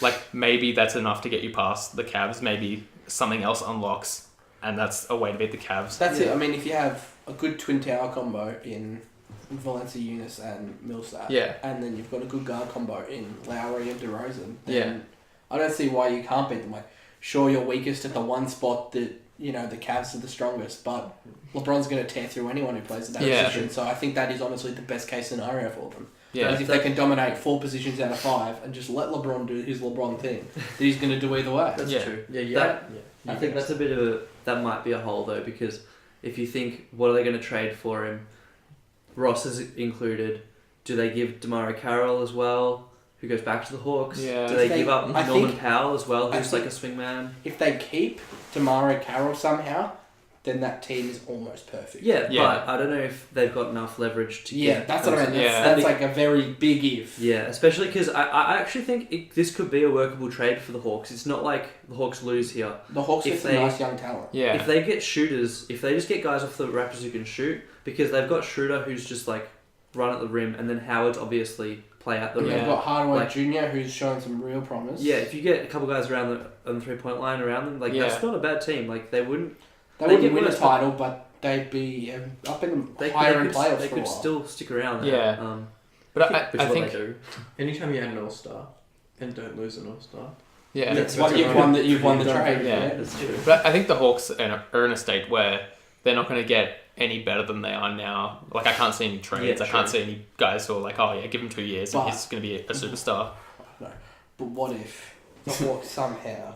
Like maybe that's enough to get you past the Cavs. Maybe something else unlocks, and that's a way to beat the Cavs. That's it. I mean, if you have a good twin tower combo in Valencia Eunice and Millsap, Yeah. and then you've got a good guard combo in Lowry and DeRozan, then Yeah. I don't see why you can't beat them. Like, sure, you're weakest at the one spot that, the Cavs are the strongest, but LeBron's going to tear through anyone who plays at that Yeah. position, so I think that is honestly the best case scenario for them. Yeah. Because if they can dominate 4 positions out of 5 and just let LeBron do his LeBron thing, that he's going to do either way. That's Yeah. true. Yeah. I think that's a bit of that might be a hole though, because if you think what are they going to trade for him, Ross is included. Do they give DeMario Carroll as well, who goes back to the Hawks? Yeah. Do they If they- give up I Norman think- Powell as well, I who's like a think- swingman? If they keep DeMario Carroll somehow, then that team is almost perfect. Yeah, Yeah. but I don't know if they've got enough leverage to Yeah, get that's what I mean. those- That's, Yeah. that's like a very big if. Yeah, especially because I actually think this could be a workable trade for the Hawks. It's not like the Hawks lose here. The Hawks If get some they- nice young talent. Yeah. If they get shooters, if they just get guys off the Raptors who can shoot, because they've got Schroeder who's just like run at the rim, and then Howard's obviously play at the And rim. they've got Hardaway Like- Jr., who's showing some real promise. Yeah, if you get a couple guys around on the 3-point line around them, like that's not a bad team. Like they wouldn't. They They wouldn't get win a worse, title, but they'd be up in They, higher they in could, playoffs they for a could while. still stick around there. Yeah. But which I is what think they do. Anytime you had an all-star and don't lose an all-star. yeah. That's what you've won. You've won the trade. Yeah. That's true. But I think the Hawks are in a state where they're not going to get any better than they are now. Like I can't see any trades. Yeah, I can't true. see any guys who are like, oh yeah, give him 2 years and But- he's going to be a superstar. No. But what if the Hawks somehow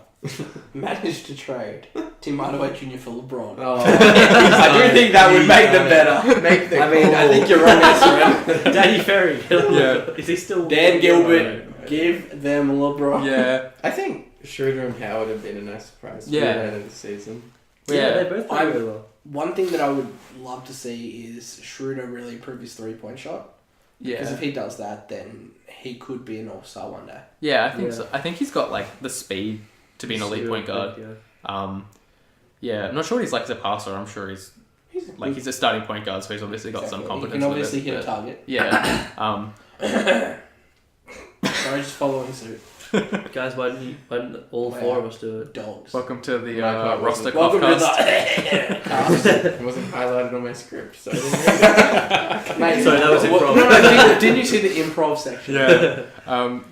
managed to trade Tim Hardaway Jr. for LeBron? Oh, I do think that would make them better. Make the I mean, I think you're wrong, S Ren. Danny Ferry. Yeah. Is he still? Dan Gilbert, give them LeBron. Yeah. I think Schroeder and Howard have been a nice surprise for Yeah. the end of the season. Yeah, they both play really well. One thing that I would love to see is Schroeder really improve his 3-point shot. Because if he does that, then he could be an all-star one day. Yeah, I think Yeah. so. I think he's got like the speed to be an elite point guard. Yeah. Yeah, I'm not sure what he's like as a passer. I'm sure he's a starting point guard, so he's obviously got some competence. He can obviously with it, hit a but- target. Yeah. Sorry, just following suit. Guys, why didn't all four of us do it? Dogs. Welcome to the My part roster Welcome to podcast. the It wasn't highlighted on my script, so I didn't read it. Mate, Sorry, that was improv. No, didn't you see the improv section? Yeah.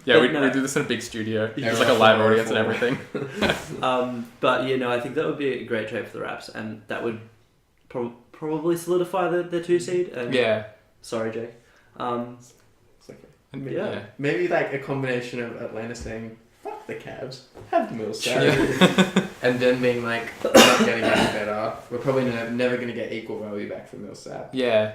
Yeah, we No. do this in a big studio. Yeah. There's like a live audience and everything. But yeah, no, I think that would be a great trade for the Raps, and that would probably solidify the 2 seed. And Yeah. Sorry, Jake. It's okay. And Yeah. Maybe like a combination of Atlanta saying, fuck the Cavs, have Millsap. Yeah. And then being like, we're not getting any better. We're probably never going to get equal value back from Millsap. Yeah.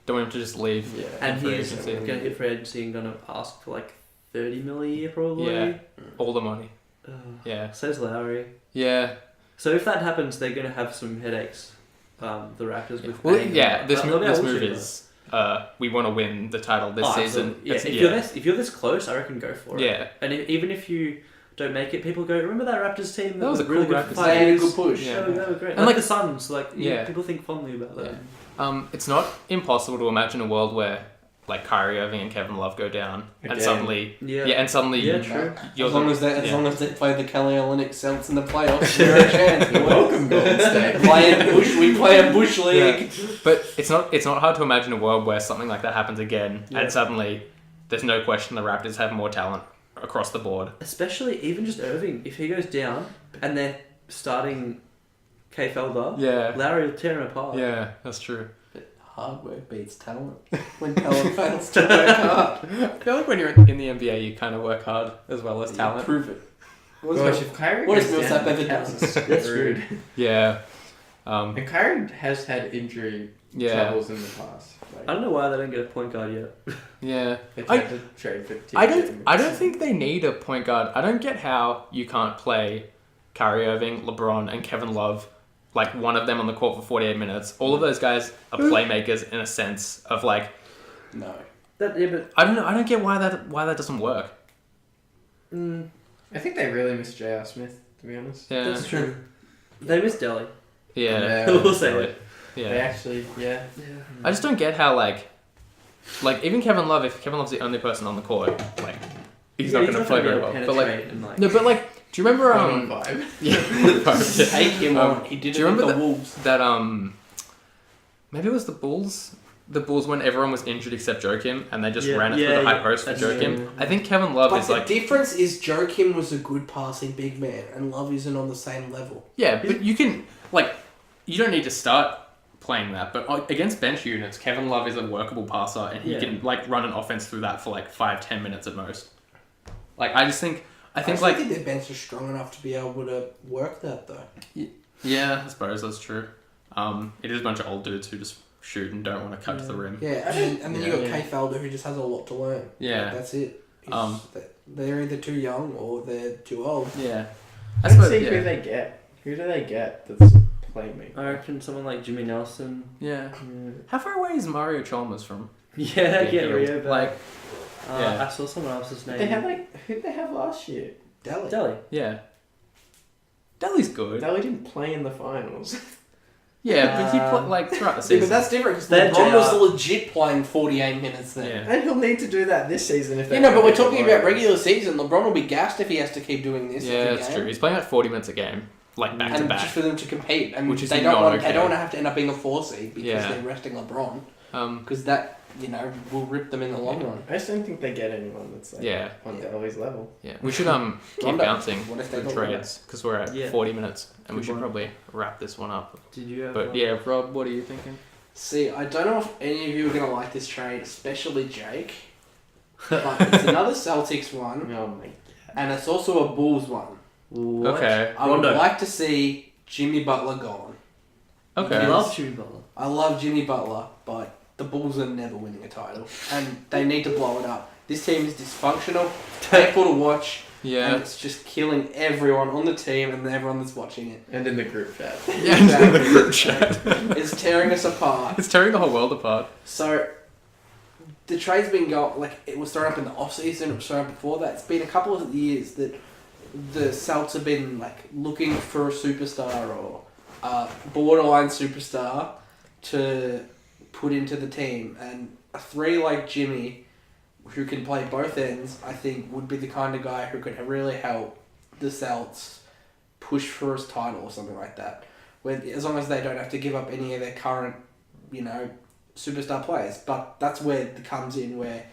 Don't want him to just leave. Yeah. And free he's agency. going to hit free agency and going to ask for like 30 mil a year probably. Yeah. All the money. Ugh. Yeah. So's Lowry. Yeah. So if that happens, they're going to have some headaches. The Raptors with. Well, paying yeah. them. This But they'll be able move to, is we want to win the title this Oh, season. absolutely. Yeah, It's- if you're this close, I reckon go for it. Yeah. And even if you don't make it, people go, remember that Raptors team? That was a really cool good Raptors for team. 5 They had a years. good push. Yeah. They were great. And like like- the Suns, like Yeah. people think fondly about them. It's not impossible to imagine a world where like Kyrie Irving and Kevin Love go down and Again. suddenly Yeah. and suddenly Yeah, true. you're As long the- as they yeah. long as they play the Kelly Olynyk Celtics in the playoffs, you're a chance. Welcome, Golden State. We play a bush league. But it's not hard to imagine a world where something like that happens again Yeah. and suddenly there's no question the Raptors have more talent across the board. Especially even just Irving, if he goes down and they're starting K Felder, Yeah. Lowry will tear him apart. Yeah, that's true. Hard work beats talent. When talent fails to work hard, I feel like when you're in the NBA you kind of work hard as well as talent. prove it. Gosh, if Kyrie What goes has Millsap down, ever the done? Cavs are That's screwed. Yeah. And Kyrie has had injury Yeah. troubles in the past. I don't know why they don't get a point guard yet. Yeah. They tried to trade for I don't think they need a point guard. I don't get how you can't play Kyrie Irving, LeBron, and Kevin Love, like one of them on the court for 48 minutes. All of those guys are playmakers in a sense of like No. But I don't know. I don't get why that doesn't work. I think they really miss J.R. Smith, to be honest. Yeah. that's true. They miss Delhi. Yeah. We'll say it. They Yeah. actually, yeah. I just don't get how like even Kevin Love, if Kevin Love's the only person on the court, like he's not going to play very well. But like no, but like do you remember One on five. yeah. Take him on. He did do you it with remember the Wolves. that maybe it was the Bulls. The Bulls when everyone was injured except Joakim and they just ran it through the high post for that's Joakim. true. I think Kevin Love But is the like difference is Joakim was a good passing big man, and Love isn't on the same level. yeah, but you can like you don't need to start playing that, but against bench units, Kevin Love is a workable passer and he Yeah. can like run an offense through that for like 5-10 minutes at most. Like I think I like think their bench is strong enough to be able to work that though. yeah, I suppose that's true. It is a bunch of old dudes who just shoot and don't want to cut to the rim. Yeah, and then you got Yeah. K Felder who just has a lot to learn. Yeah. Like, that's it. Um, They're either too young or they're too old. Yeah. Let's see who they get. Who do they get that's playmaking? I reckon someone like Jimmy Nelson. Yeah. How far away is Mario Chalmers from? Yeah, being get healed? Rio back. Like, yeah. I saw someone else's name. They have who'd they have last year? Delhi. Delhi. yeah. Delhi's good. Delhi didn't play in the finals. Yeah, but he played like throughout the Yeah, season. but that's different because Then LeBron was JR legit playing 48 minutes then. Yeah. And he'll need to do that this season if they. You know, but we're want to talking get about regular season. LeBron will be gassed if he has to keep doing this. Yeah, every that's game. true. He's playing like 40 minutes a game, like back to And back. just for them to compete, and Which is they not don't want okay. they don't want to have to end up being a 4 seed because Yeah. they're resting LeBron Because because that will rip them in the long run. I just don't think they get anyone that's like Yeah. on Delvy's level. we should keep Rondo. bouncing What if they the got trades because we're at Yeah. 40 minutes and we Good should one. probably wrap this one up. Did you have But one? yeah, Rob, what are you thinking? See, I don't know if any of you are going to like this trade, especially Jake, but it's another Celtics one, Oh my. and it's also a Bulls one. What? Okay. I would Rondo. like to see Jimmy Butler gone. Okay. I love Jimmy Butler. I love Jimmy Butler, but the Bulls are never winning a title, and they need to blow it up. This team is dysfunctional, painful to watch, and Yeah. it's just killing everyone on the team and everyone that's watching it. And in the group chat. Yeah, in the group chat. It's tearing us apart. It's tearing the whole world apart. So, the trade's been going, like, it was thrown up in the off-season, it was thrown up before that. It's been a couple of years that the Celts have been, like, looking for a superstar or a borderline superstar to put into the team. And a 3 like Jimmy, who can play both ends, I think would be the kind of guy who could really help the Celts push for his title or something like that. Where, as long as they don't have to give up any of their current, superstar players. But that's where it comes in, where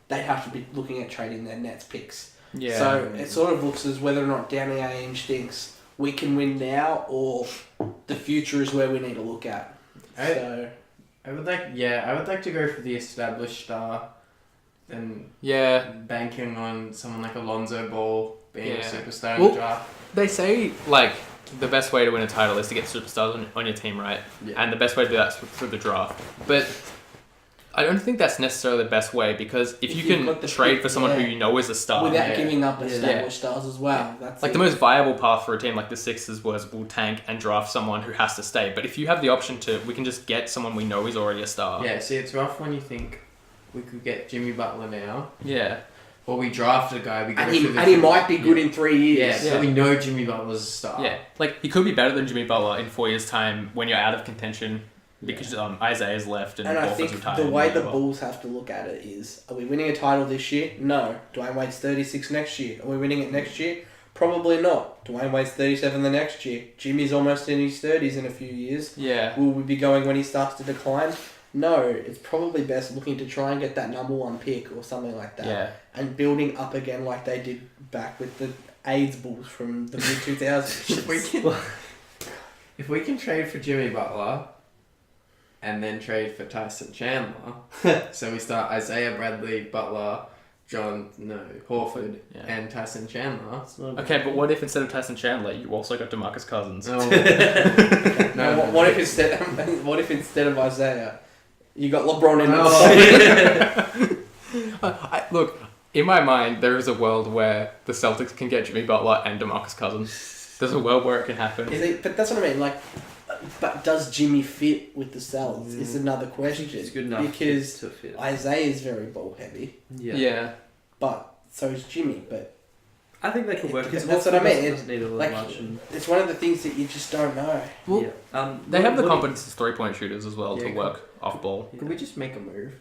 they have to be looking at trading their Nets picks. Yeah. So it sort of looks as whether or not Danny Ainge thinks we can win now, or the future is where we need to look at. I would like to go for the established star, than yeah. banking on someone like Alonzo Ball being a Yeah. superstar in Well, the draft. They say, like, the best way to win a title is to get superstars on your team, right? Yeah. And the best way to do that is through the draft. But I don't think that's necessarily the best way, because if you you've can got the trade pick, for someone who yeah. you know is a star, Without yeah. giving up Yeah. established stars as well. That's like it. the most viable path for a team like the Sixers was we'll tank and draft someone who has to stay. But if you have the option to, we can just get someone we know is already a star. Yeah, see, it's rough when you think we could get Jimmy Butler now, Yeah. or we draft a guy. We go And he, through the and he might be good yeah. in 3 years. Yeah, so we know Jimmy Butler's a star. Yeah. Like, he could be better than Jimmy Butler in 4 years' time when you're out of contention because Isaiah's left and And I Wolf has think retired. the way the whatever. Bulls have to look at it is, are we winning a title this year? No. Dwayne Wade's 36 next year. Are we winning it next year? Probably not. Dwayne Wade's 37 the next year. Jimmy's almost in his 30s in a few years. Yeah. Will we be going when he starts to decline? No. It's probably best looking to try and get that number 1 pick or something like that. Yeah. And building up again like they did back with the AIDS Bulls from the mid-2000s. If we can trade for Jimmy Butler, and then trade for Tyson Chandler, so we start Isaiah Bradley, Butler, Horford, Yeah. and Tyson Chandler. Okay, but what if instead of Tyson Chandler, you also got DeMarcus Cousins? Oh. Now, what if instead of Isaiah, you got LeBron in the Look, in my mind, there is a world where the Celtics can get Jimmy Butler and DeMarcus Cousins. There's a world where it can happen. But that's what I mean. Like, but does Jimmy fit with the Celtics? Is another question. It's good enough because to fit. Isaiah is very ball heavy, Yeah. but so is Jimmy. But I think they could work. That's Because what I mean. Doesn't need a lot like, much. And, it's one of the things that you just don't know. Well, yeah. They have the what- competence as 3-point shooters as well Yeah, to work off ball. Could we just make a move?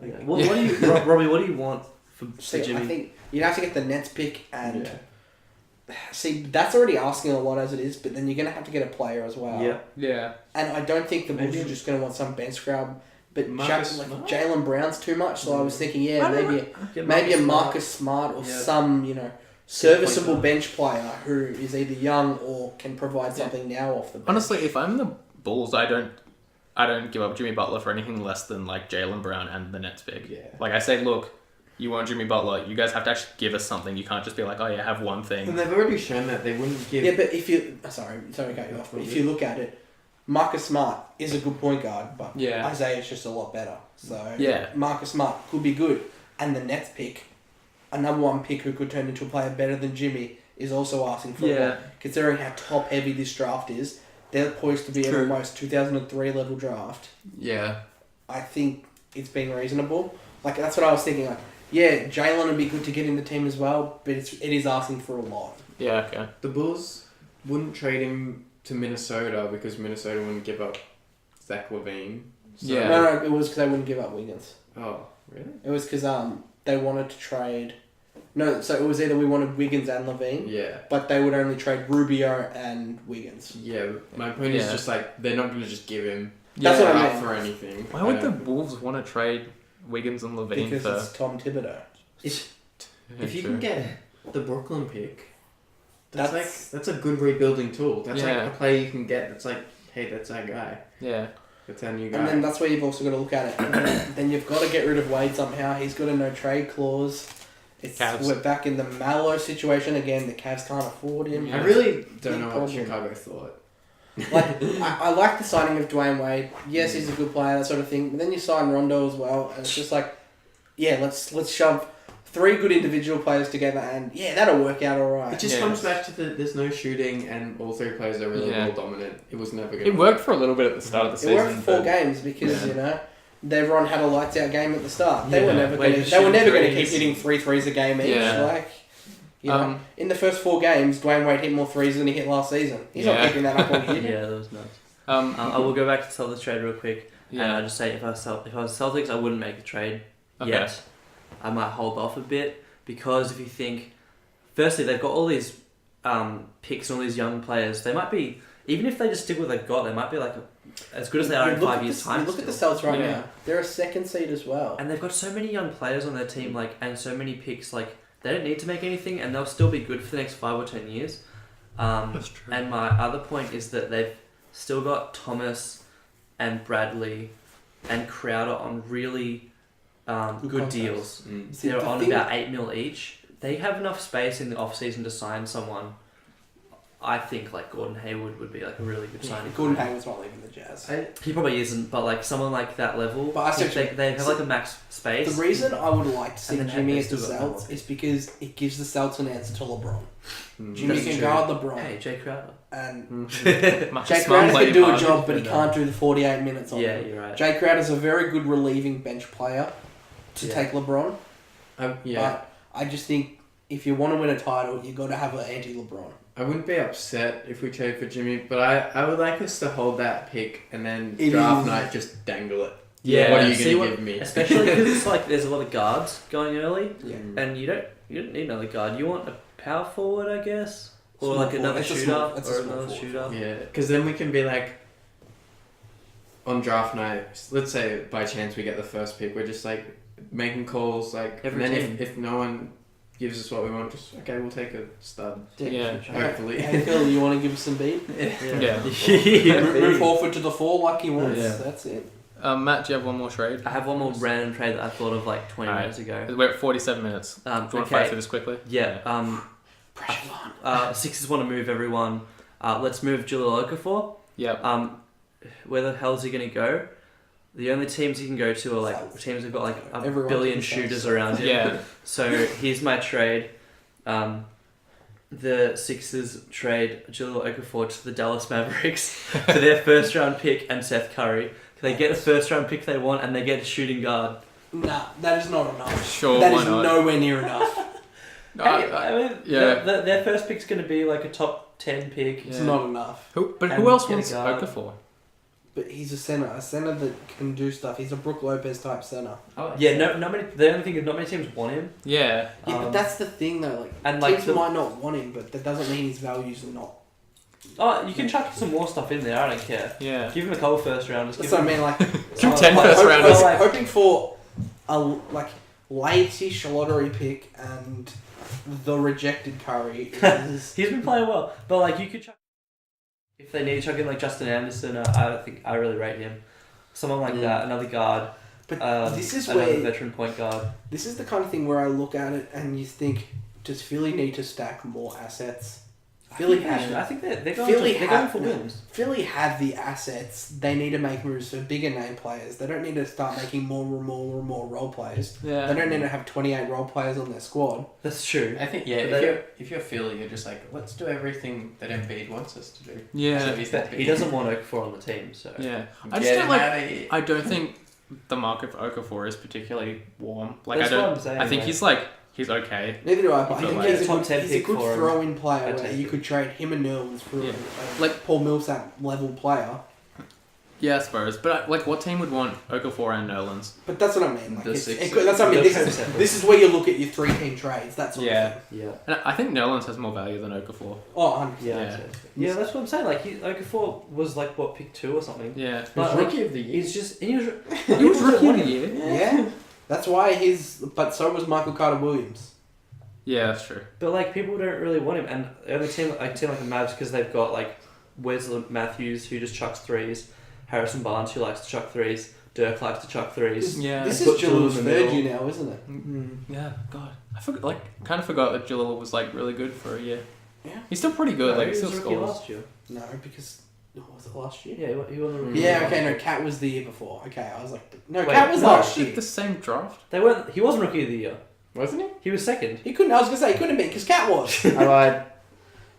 Yeah. What do you, Robbie? What do you want for See, Jimmy? I think you'd have to get the Nets pick, and Yeah. see that's already asking a lot as it is. But then you're gonna have to get a player as well. Yeah. Yeah. And I don't think the Bulls Maybe- are just gonna want some bench scrub. But Marcus like Smart? Jalen Brown's too much, so I was thinking, I don't maybe know. maybe a Marcus Smart or Yeah. some serviceable bench player who is either young or can provide something now off the bench. Honestly, if I'm the Bulls, I don't give up Jimmy Butler for anything less than like Jalen Brown and the Nets pick. Yeah. Like I say, look, you want Jimmy Butler, you guys have to actually give us something. You can't just be like, oh yeah, have one thing. And they've already shown that they wouldn't give. Yeah, but if you sorry to cut you off, but if you look at it, Marcus Smart is a good point guard, but Yeah. Isaiah's just a lot better. So Yeah. Marcus Smart could be good, and the Nets pick, a number 1 pick who could turn into a player better than Jimmy, is also asking for a Yeah. lot. Considering how top heavy this draft is, they're poised to be an True. almost 2003 level draft. Yeah. I think it's been reasonable. Like that's what I was thinking. Like, yeah, Jalen would be good to get in the team as well, but it is asking for a lot. Yeah. Okay. The Bulls wouldn't trade him to Minnesota because Minnesota wouldn't give up Zach LaVine. So, Yeah. No, it was because they wouldn't give up Wiggins. Oh, really? It was because they wanted to trade. No, so it was either we wanted Wiggins and Levine, Yeah. but they would only trade Rubio and Wiggins. Yeah, my point is just like they're not going to just give him That's what I out mean. for anything. Why would the Wolves want to trade Wiggins and Levine Because for? it's Tom Thibodeau. If you True. can get the Brooklyn pick, that's That's- that's a good rebuilding tool. That's Yeah. like a player you can get. That's like, hey, that's our guy. Yeah. That's our new guy. And then that's where you've also got to look at it. And then you've got to get rid of Wade somehow. He's got a no trade clause. Cavs. We're back in the Mallow situation again. The Cavs can't afford him. I really don't Big know problem. what Chicago thought. Like I like the signing of Dwayne Wade. Yes, he's a good player, that sort of thing. But then you sign Rondo as well, and it's just like, yeah, let's shove 3 good individual players together, and yeah, that'll work out all right. It just Yeah. comes back to there's no shooting and all 3 players are really Yeah. ball dominant. It was never going It worked for a little bit at the start of the It season. worked for 4 but- games because Yeah. everyone had a lights out game at the start. They Yeah. were never Wade going was to. They were never shooting going to keep threes. hitting 3 threes a game each. Yeah. Like, you know, in the first 4 games, Dwayne Wade hit more threes than he hit last season. He's not Yeah. keeping that up all year. Yeah, that was nuts. Um, I will go back to sell this trade real quick. And yeah. I just say if I was Celtics, I wouldn't make the trade Okay. yet. I might hold off a bit because if you think, firstly, they've got all these picks and all these young players. They might be, even if they just stick with what they've got, they might be like as good as they are in You look 5 at years' the- time. you look at the still. Celtics right Yeah. now. They're a 2nd seed as well. And they've got so many young players on their team, like, and so many picks. Like, they don't need to make anything, and they'll still be good for the next 5 or 10 years. That's true. And my other point is that they've still got Thomas and Bradley and Crowder on really good contracts. deals. See, They're the on thing- about 8 mil each. They have enough space in the off season to sign someone. I think like Gordon Hayward would be like a really good signing. Gordon Hayward's not leaving the Jazz. He probably isn't, but like someone like that level, But I see if what they have like a max space. The reason I would like to see And then Jimmy they at the still got Celtics more. is because it gives the Celtics an answer to LeBron. Jimmy That's can true. guard LeBron, Hey, Jay Crowder. and Marcus Jay Smart Crowder played can do a hard. job, but he No. can't do the 48 minutes on Yeah, it. you're right. Jay Crowder's a very good relieving bench player to Yeah. take LeBron, Yeah. but I just think if you want to win a title, you got to have an anti-LeBron. I wouldn't be upset if we trade for Jimmy, but I would like us to hold that pick and then It draft is- night just dangle it. Yeah, What are you see going to give me? Especially because it's like there's a lot of guards going early, Yeah. and you don't need another guard. You want a power forward, I guess, or Small like forward. another It's a shooter, small- it's a or small another forward. shooter. Yeah, because then we can be like, on draft night, let's say by chance we get the first pick, we're just like making calls, like, Every and then team. if no one gives us what we want, just, okay, we'll take a stud, Yeah. hopefully. Hey Phil, you want to give us some beat? Yeah. Move Horford to the 4 like he wants. Yeah. That's it. Matt, do you have one more trade? I have one more random trade that I thought of like 20 Alright. minutes ago. We're at 47 minutes. Do you want to fight through this quickly? Yeah. Pressure on. Sixers want to move everyone. Let's move Jahlil Okafor. Yep. Where the hell is he going to go? The only teams he can go to are like South. teams that've got like a Everyone billion can say shooters South. around him. Yeah. So here's my trade. The Sixers trade Jahlil Okafor to the Dallas Mavericks for their first round pick and Seth Curry. They get a first round pick they want and they get a shooting guard. Nah, that is not enough. Sure, That why is not? nowhere near enough. Hey, I mean, yeah. their first pick's going to be like a top 10 pick. It's Yeah. not enough. Who And else get a wants guard. Okafor? But he's a center that can do stuff. He's a Brook Lopez type center. Yeah, not many. The only thing is not many teams want him. Yeah. Yeah, but that's the thing though. Like, and, like, teams the- might not want him, but that doesn't mean his values are not. Oh, you can chuck some more stuff in there. I don't care. Yeah. Give him a couple first rounders. That's Give what I him, mean. Like, Give 10 like, first rounders. like- hoping for a late-ish lottery pick and the rejected Curry is. He's been playing well, but like you could chuck. If they need to chuck in like Justin Anderson, I think I really rate him. Someone like Yeah. that, another guard. But this is another where veteran point guard. this is the kind of thing where I look at it and you think, does Philly need to stack more assets? Philly I think they're going, Philly they're going have for wins. Philly have the assets. They need to make moves for bigger name players. They don't need to start making more role players. Yeah. They don't need to have 28 role players on their squad. That's true. I think, But they if you're Philly, you're just like, let's do everything that Embiid wants us to do. Yeah. So he's that He big. doesn't want Okafor on the team, so Yeah. I just Get don't him like. outta here. I don't think the market for Okafor is particularly warm. Like That's I don't. what I'm saying, I think like- he's like he's okay. Neither do I. But If I you think can he's get a top 10 he's a pick good for him, throw-in player I'd where take you it. could trade him and Nils for Yeah. like Paul Millsap level player. Yeah, I suppose. But like, what team would want Okafor and Nerlens? But that's what I mean. Like, The it's, Sixers. that's what I mean. They're This separate. is where you look at your 3-team trades. That's all. Yeah. Yeah. And I think Nerlens has more value than Okafor. Oh, 100%. Yeah. Yeah, that's what I'm saying. Like, Okafor was like, what, pick 2 or something? Yeah. But, He's like, rookie of the year. He's just... He was rookie of the year. Yeah. That's why but so was Michael Carter-Williams. Yeah, that's true. But, like, people don't really want him. And the other team like the Mavs, because they've got, like, Wesley Matthews, who just chucks threes, Harrison Barnes, who likes to chuck threes, Dirk likes to chuck threes. Yeah. This Put is Jalal's Jalal's in the third middle. year now, isn't it? Yeah, God. I kind of forgot that Jalil was, like, really good for a year. Yeah. He's still pretty good. No, Like, he he was still rookie scores. last year. No, because... Was it last year? Yeah, he won the rookie. Yeah, last okay, year. no, Cat was the year before. Okay, I was like... No, Wait, Cat was no, last Did year. the same draft? He wasn't rookie of the year. Wasn't he? He was second. He couldn't... I was going to say, he couldn't be, because Cat was. I lied.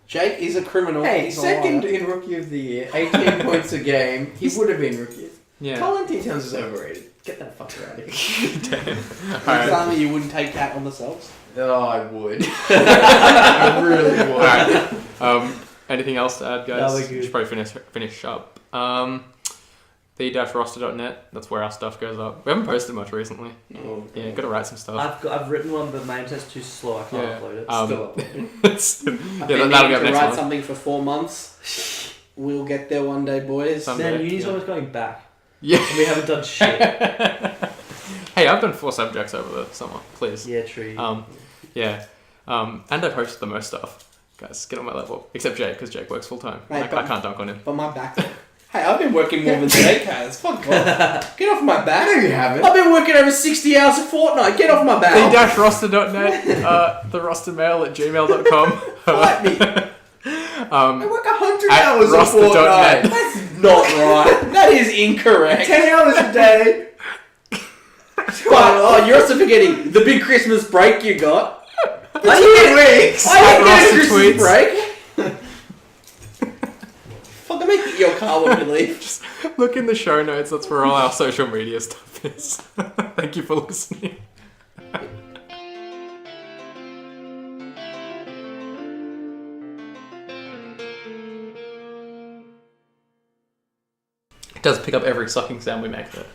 Jake is a criminal. Hey, He's a second liar. in rookie of the year, 18 points a game. He would have been rookie. Yeah. Colin T. Towns is overrated. Get that fucker out of here. Damn. You're Alright. telling me you wouldn't take Cat on the Celtics? Oh, I would. I really would. Alright. Anything else to add, guys? No, we're good. We should probably finish up. The-roster.net. That's where our stuff goes up. We haven't posted much recently. Oh, Yeah, got to write some stuff. I've written one, but my internet's too slow. I can't Yeah. upload it. Still up. It's- I've yeah, been that'll needing go up to next write month. something for 4 months. We'll get there one day, boys. Someday. Man, uni's yeah. always going back, Yeah. and we haven't done shit. Hey, I've done 4 subjects over the summer. Please. Yeah, true. Yeah. And I've posted the most stuff. Guys, get on my level. Except Jake, because Jake works full time. Mate, I but- can't dunk on him. But my back... Hey, I've been working more than Jake has. Fuck off. Get off my back. No, you haven't. I've been working over 60 hours a fortnight. Get off my back. The-roster.net, the rostermail@gmail.com. Fight me. I work 100 At hours a roster.net. fortnight. That's not right. That is incorrect. 10 hours a day. But, you're also forgetting the big Christmas break you got. For 2 weeks. I didn't get a Roster Christmas tweets. break. Fucking make it your car when you leave. Look in the show notes. That's where all our social media stuff is. Thank you for listening. It does pick up every sucking sound we make, though.